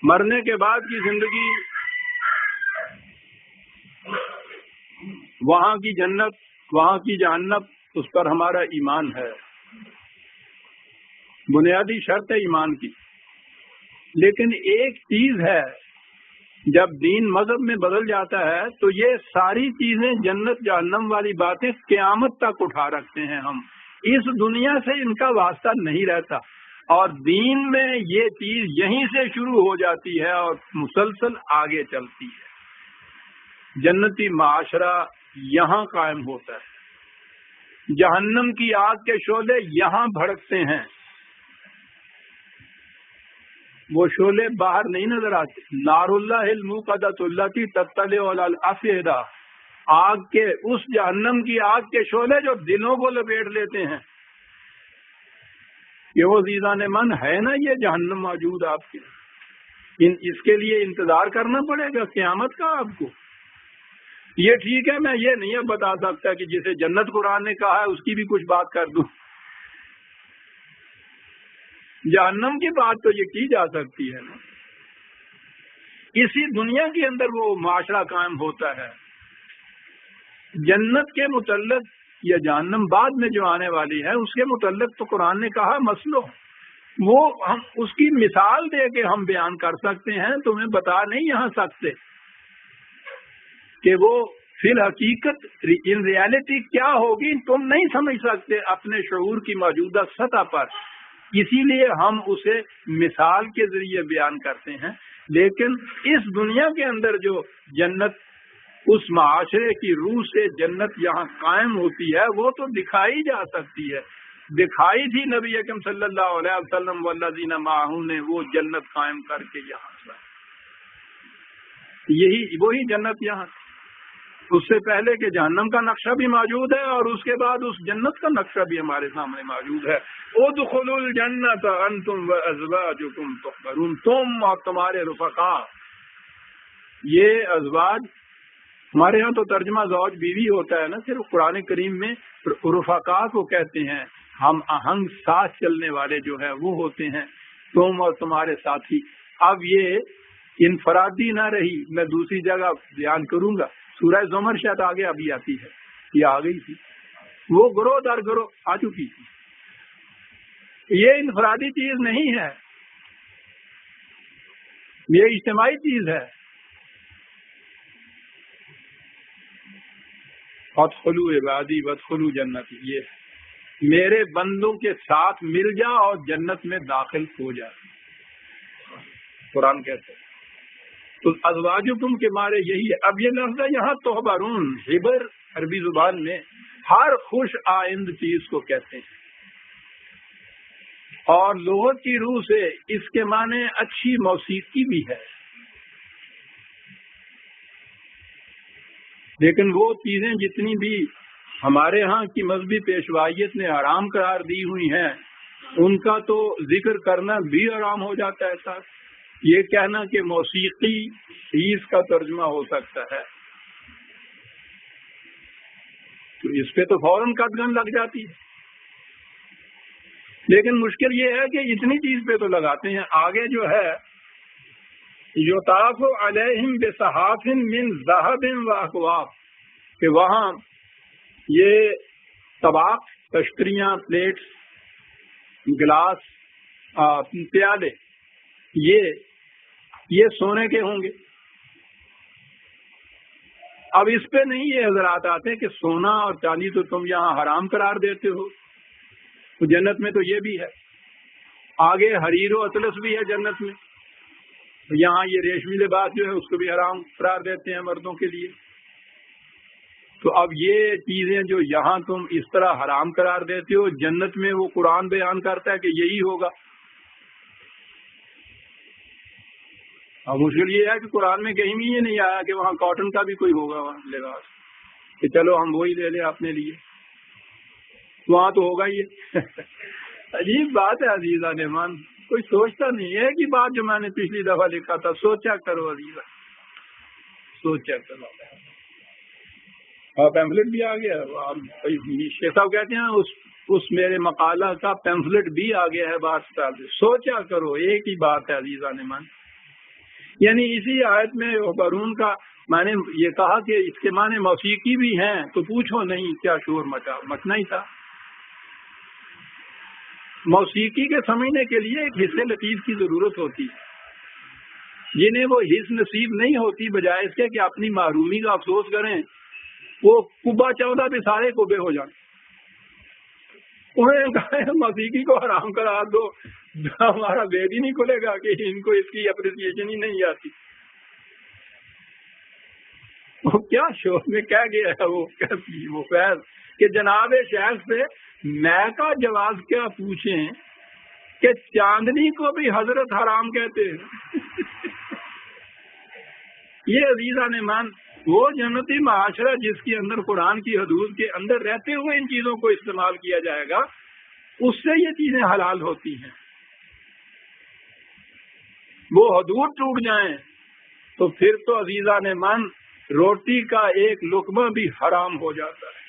مرنے کے بعد کی زندگی، وہاں کی جنت، وہاں کی جہنم، اس پر ہمارا ایمان ہے، بنیادی شرط ہے ایمان کی۔ لیکن ایک چیز ہے، جب دین مذہب میں بدل جاتا ہے تو یہ ساری چیزیں جنت جہنم والی باتیں قیامت تک اٹھا رکھتے ہیں ہم، اس دنیا سے ان کا واسطہ نہیں رہتا، اور دین میں یہ چیز یہیں سے شروع ہو جاتی ہے اور مسلسل آگے چلتی ہے۔ جنتی معاشرہ یہاں قائم ہوتا ہے، جہنم کی آگ کے شعلے یہاں بھڑکتے ہیں، وہ شعلے باہر نہیں نظر آتے۔ نار اللہ الموقدۃ التی تطلع علی الافئدہ، آگ کے اس جہنم کی آگ کے شعلے جو دلوں کو لپیٹ لیتے ہیں۔ یہ وہ عزیزان من ہے نا، یہ جہنم موجود آپ کے، اس کے لیے انتظار کرنا پڑے گا قیامت کا آپ کو۔ یہ ٹھیک ہے، میں یہ نہیں بتا سکتا کہ جسے جنت قرآن نے کہا ہے اس کی بھی کچھ بات کر دوں، جہنم کی بات تو یہ کی جا سکتی ہے نا۔ اسی دنیا کے اندر وہ معاشرہ قائم ہوتا ہے۔ جنت کے متعلق یا جہنم بعد میں جو آنے والی ہے اس کے متعلق تو قرآن نے کہا مسلو، وہ ہم اس کی مثال دے کے ہم بیان کر سکتے ہیں، تمہیں بتا نہیں یہاں سکتے کہ وہ فی الحقیقت ان ریالٹی کیا ہوگی، تم نہیں سمجھ سکتے اپنے شعور کی موجودہ سطح پر، اسی لیے ہم اسے مثال کے ذریعے بیان کرتے ہیں۔ لیکن اس دنیا کے اندر جو جنت، اس معاشرے کی روح سے جنت یہاں قائم ہوتی ہے، وہ تو دکھائی جا سکتی ہے، دکھائی تھی نبی اکرم صلی اللہ علیہ وسلم والذین معہ نے، وہ جنت قائم کر کے یہاں سے، یہی وہی جنت یہاں، اس سے پہلے کہ جہنم کا نقشہ بھی موجود ہے اور اس کے بعد اس جنت کا نقشہ بھی ہمارے سامنے موجود ہے۔ ادخلوا الجنت انتم وازواجکم تحبرون، تم اور تمہارے رفقا، یہ ازواج ہمارے ہاں تو ترجمہ زوج بیوی ہوتا ہے نا، صرف قرآن کریم میں رفقا کو کہتے ہیں، ہم آہنگ ساتھ چلنے والے جو ہیں وہ ہوتے ہیں، تم اور تمہارے ساتھی۔ اب یہ انفرادی نہ رہی، میں دوسری جگہ بیان کروں گا، سورہ زمر شاید آگے ابھی آتی ہے، یہ آ گئی تھی، وہ گروہ در گروہ آ چکی تھی۔ یہ انفرادی چیز نہیں ہے، یہ اجتماعی چیز ہے۔ ادخلوا عبادی وادخلوا جنتی، یہ میرے بندوں کے ساتھ مل جا اور جنت میں داخل ہو جا، قرآن کہتے ہیں۔ تو ازواجکم کے مارے یہی ہے۔ اب یہ لفظ ہے یہاں تحبرون، حبر عربی زبان میں ہر خوش آئند چیز کو کہتے ہیں، اور لغت کی روح سے اس کے معنی اچھی موسیقی بھی ہے، لیکن وہ چیزیں جتنی بھی ہمارے ہاں کی مذہبی پیشوائیت نے حرام قرار دی ہوئی ہیں، ان کا تو ذکر کرنا بھی حرام ہو جاتا ہے۔ ساتھ یہ کہنا کہ موسیقی چیز کا ترجمہ ہو سکتا ہے، تو اس پہ تو فوراً قدغن لگ جاتی ہے۔ لیکن مشکل یہ ہے کہ اتنی چیز پہ تو لگاتے ہیں، آگے جو ہے یطاف علیہم بصحاف من ذہب واکواب، کہ وہاں یہ طباق، تشتریاں، پلیٹس، گلاس، پیالے، یہ سونے کے ہوں گے۔ اب اس پہ نہیں یہ حضرات آتے کہ سونا اور چاندی تو تم یہاں حرام قرار دیتے ہو، تو جنت میں تو یہ بھی ہے، آگے حریر و اطلس بھی ہے جنت میں، یہاں یہ ریشمی لباس جو ہے اس کو بھی حرام قرار دیتے ہیں مردوں کے لیے۔ تو اب یہ چیزیں جو یہاں تم اس طرح حرام قرار دیتے ہو، جنت میں وہ قرآن بیان کرتا ہے کہ یہی ہوگا۔ اب مشکل یہ ہے کہ قرآن میں کہیں بھی یہ نہیں آیا کہ وہاں کاٹن کا بھی کوئی ہوگا وہاں لباس، کہ چلو ہم وہی لے لیں اپنے لیے، وہاں تو ہوگا ہی ہے۔ عجیب بات ہے عزیزان من، کوئی سوچتا نہیں ہے کہ بات جو میں نے پچھلی دفعہ لکھا تھا، سوچا کرو عزیزہ، سوچا کرو۔ پیمفلٹ بھی آ گیا، شیخ صاحب کہتے ہیں اس میرے مقالہ کا پیمفلٹ بھی آ گیا ہے بات، سوچا کرو، ایک ہی بات ہے عزیزان من، یعنی اسی آیت میں قارون کا میں نے یہ کہا کہ اس کے معنی موسیقی بھی ہیں، تو پوچھو نہیں کیا شور مچنا ہی تھا۔ موسیقی کے سمجھنے کے لیے ایک حصے لطیف کی ضرورت ہوتی ہے، جنہیں وہ حص نصیب نہیں ہوتی، بجائے اس کے کہ اپنی محرومی کا افسوس کریں، وہ کبا 14 بھی سارے کبے ہو جائیں۔ انہوں نے کہا موسیقی کو حرام کرا دو، ہمارا وید ہی نہیں کھلے گا کہ ان کو اس کی اپریسیشن ہی نہیں آتی۔ وہ کیا شور میں کہہ گیا ہے وہ فیض کہ جناب شیخ سے میں کا جواز کیا پوچھیں کہ چاندنی کو بھی حضرت حرام کہتے ہیں۔ یہ عزیزان مان وہ جنتی معاشرہ جس کے اندر قرآن کی حدود کے اندر رہتے ہوئے ان چیزوں کو استعمال کیا جائے گا، اس سے یہ چیزیں حلال ہوتی ہیں۔ وہ حدود ٹوٹ جائیں تو پھر تو عزیزان من روٹی کا ایک لقمہ بھی حرام ہو جاتا ہے۔